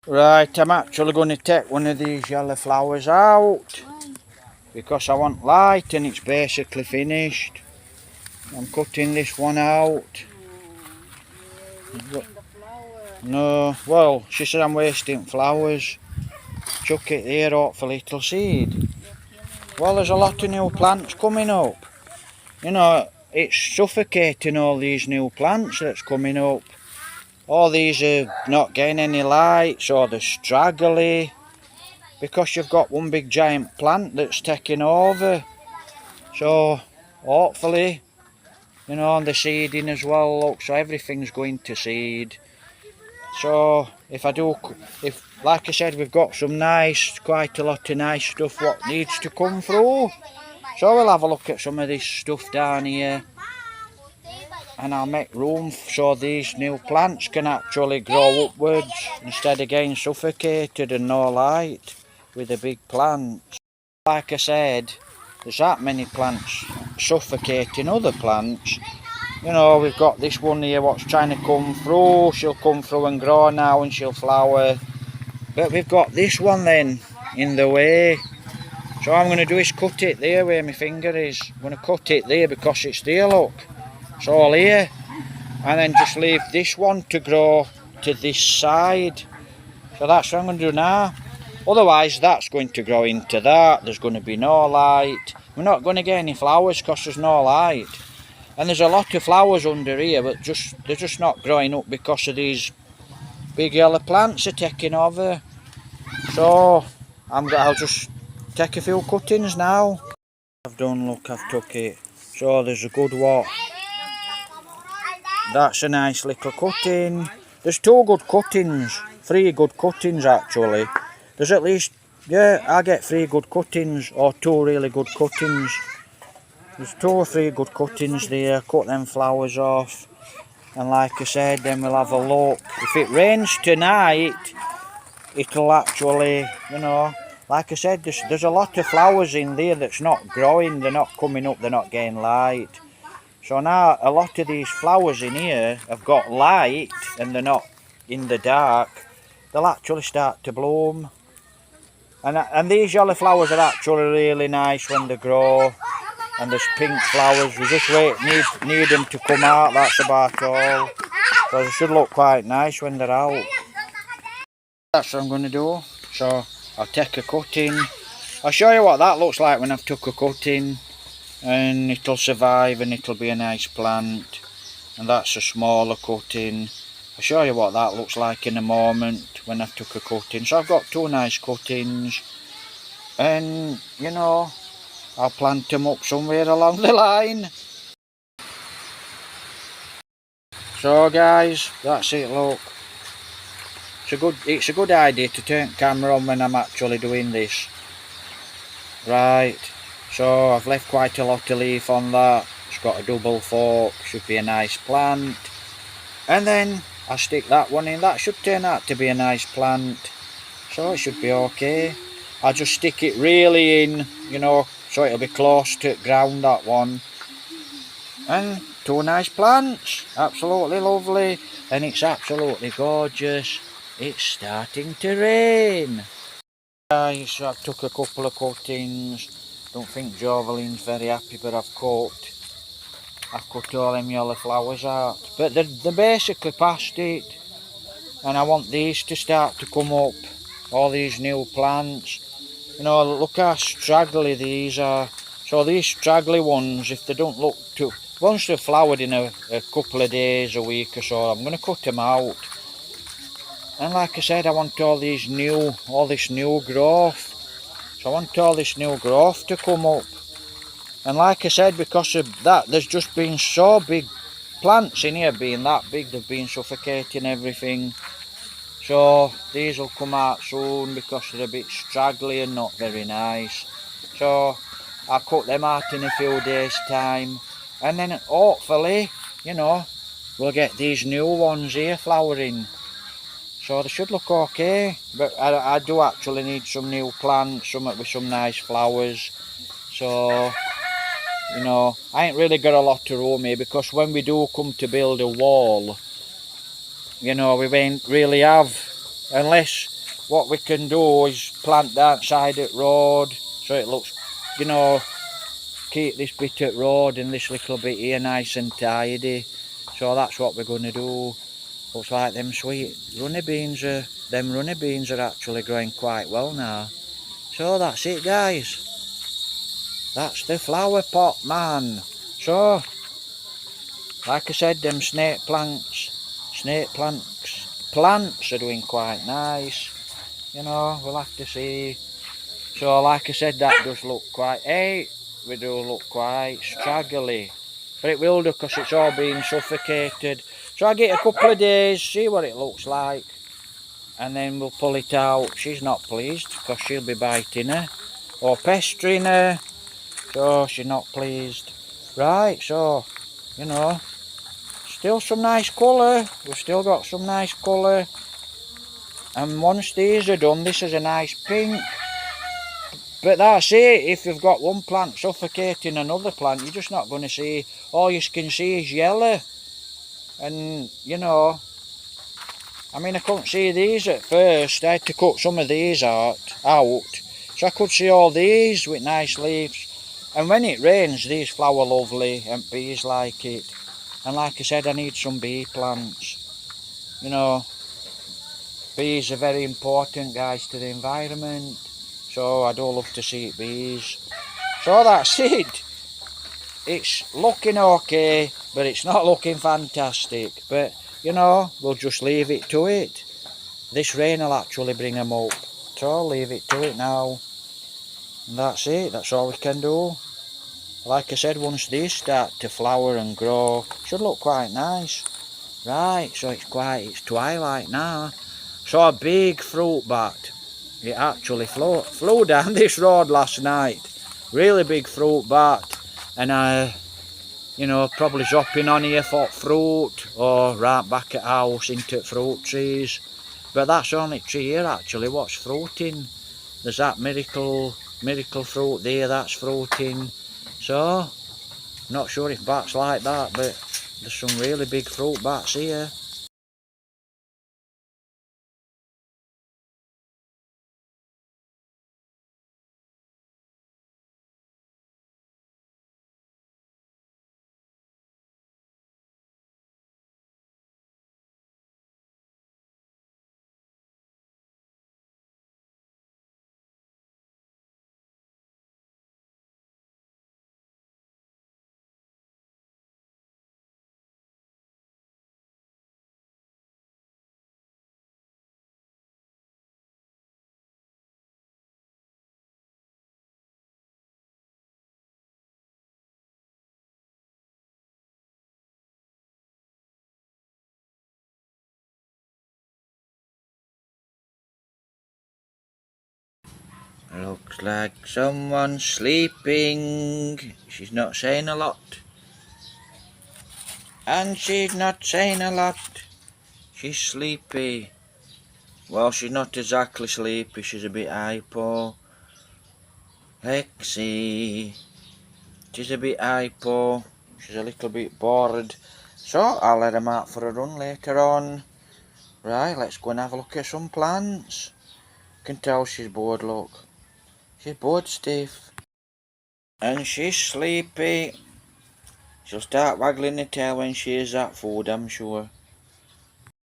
Right, I'm actually going to take one of these yellow flowers out because I want light and it's basically finished. I'm cutting this one out. No, well, she said I'm wasting flowers. Chuck it here, hopefully it'll seed. Well, there's a lot of new plants coming up. You know, it's suffocating all these new plants that's coming up. All these are not getting any light, so they're straggly. Because you've got one big giant plant that's taking over. So, hopefully, you know, and the seeding as well, look, so everything's going to seed. So, like I said, we've got quite a lot of nice stuff what needs to come through. So we'll have a look at some of this stuff down here. And I'll make room so these new plants can actually grow upwards instead of getting suffocated and no light with the big plants. Like I said, there's that many plants suffocating other plants. You know, we've got this one here what's trying to come through. She'll come through and grow now and she'll flower. But we've got this one then in the way. So what I'm going to do is cut it there where my finger is. I'm going to cut it there because it's there, look. It's all here. And then just leave this one to grow to this side. So that's what I'm going to do now. Otherwise that's going to grow into that. There's going to be no light. We're not going to get any flowers because there's no light. And there's a lot of flowers under here, but they're just not growing up because of these big yellow plants are taking over. So I'll just take a few cuttings now. I've done, look, I've took it. So there's a good one. That's a nice little cutting. There's 2 good cuttings. 3 good cuttings actually. There's at least, yeah, I get 3 good cuttings or 2 really good cuttings. There's 2 or 3 good cuttings there. Cut them flowers off. And like I said, then we'll have a look. If it rains tonight, it'll actually, you know, like I said, there's a lot of flowers in there that's not growing. They're not coming up. They're not getting light. So now a lot of these flowers in here have got light and they're not in the dark. They'll actually start to bloom. And these yellow flowers are actually really nice when they grow. And there's pink flowers. We just need them to come out, that's about all. So they should look quite nice when they're out. That's what I'm going to do. So I'll take a cutting. I'll show you what that looks like when I've took a cutting. And it'll survive and it'll be a nice plant. And that's a smaller cutting. I'll show you what that looks like in a moment when I've took a cutting. So I've got 2 nice cuttings. And, you know, I'll plant them up somewhere along the line. So guys, that's it, look. It's a good idea to turn camera on when I'm actually doing this. Right, so I've left quite a lot of leaf on that. It's got a double fork, should be a nice plant. And then I stick that one in. That should turn out to be a nice plant. So it should be okay. I'll just stick it really in, you know, so it'll be close to the ground, that one. And 2 nice plants. Absolutely lovely. And it's absolutely gorgeous. It's starting to rain. Guys, I've took a couple of cuttings. Don't think Joveline's very happy, but I've cut all them yellow flowers out. But they're basically past it. And I want these to start to come up. All these new plants. You know, look how straggly these are. So these straggly ones, if they don't look too... Once they've flowered in a couple of days, a week or so, I'm going to cut them out. And like I said, I want all this new growth. So I want all this new growth to come up. And like I said, because of that, there's just been so big plants in here being that big, they've been suffocating everything. So these will come out soon because they're a bit straggly and not very nice. So I'll cut them out in a few days' time. And then hopefully, you know, we'll get these new ones here flowering. So they should look okay. But I do actually need some new plants, some with some nice flowers. So, you know, I ain't really got a lot of room here because when we do come to build a wall, you know, we won't really have, unless what we can do is plant that side at road so it looks, you know, keep this bit at road and this little bit here nice and tidy. So that's what we're going to do. Looks like them runny beans are actually growing quite well now. So that's it, guys. That's the flower pot, man. So, like I said, them plants are doing quite nice. You know, we'll have to see. So, like I said, that does look quite, we do look quite straggly. But it will do because it's all being suffocated. So I get a couple of days, see what it looks like. And then we'll pull it out. She's not pleased because she'll be biting her or pestering her. So she's not pleased. Right, so, you know, still some nice colour. We've still got some nice colour. And once these are done, this is a nice pink. But that's it. If you've got one plant suffocating another plant, you're just not going to see. All you can see is yellow. And, you know, I mean, I couldn't see these at first. I had to cut some of these out. So I could see all these with nice leaves. And when it rains, these flower lovely and bees like it. And like I said, I need some bee plants. You know, bees are very important, guys, to the environment. So I do love to see bees. So that's it. It's looking okay, but it's not looking fantastic. But, you know, we'll just leave it to it. This rain will actually bring them up. So I'll leave it to it now. And that's it. That's all we can do. Like I said, once these start to flower and grow, should look quite nice. Right, so it's twilight now. Saw a big fruit bat. It actually flew down this road last night. Really big fruit bat. And you know, probably dropping on here for fruit or right back at house into fruit trees. But that's the only tree here actually what's fruiting. There's that miracle fruit there, that's fruiting. So, not sure if bats like that, but there's some really big fruit bats here. Looks like someone's sleeping. She's not saying a lot. And she's not saying a lot. She's sleepy. Well, she's not exactly sleepy. She's a bit hypo. Lexi. She's a bit hypo. She's a little bit bored. So, I'll let her out for a run later on. Right, let's go and have a look at some plants. Can tell she's bored, look. She's bored stiff. And she's sleepy. She'll start waggling her tail when she hears that food, I'm sure.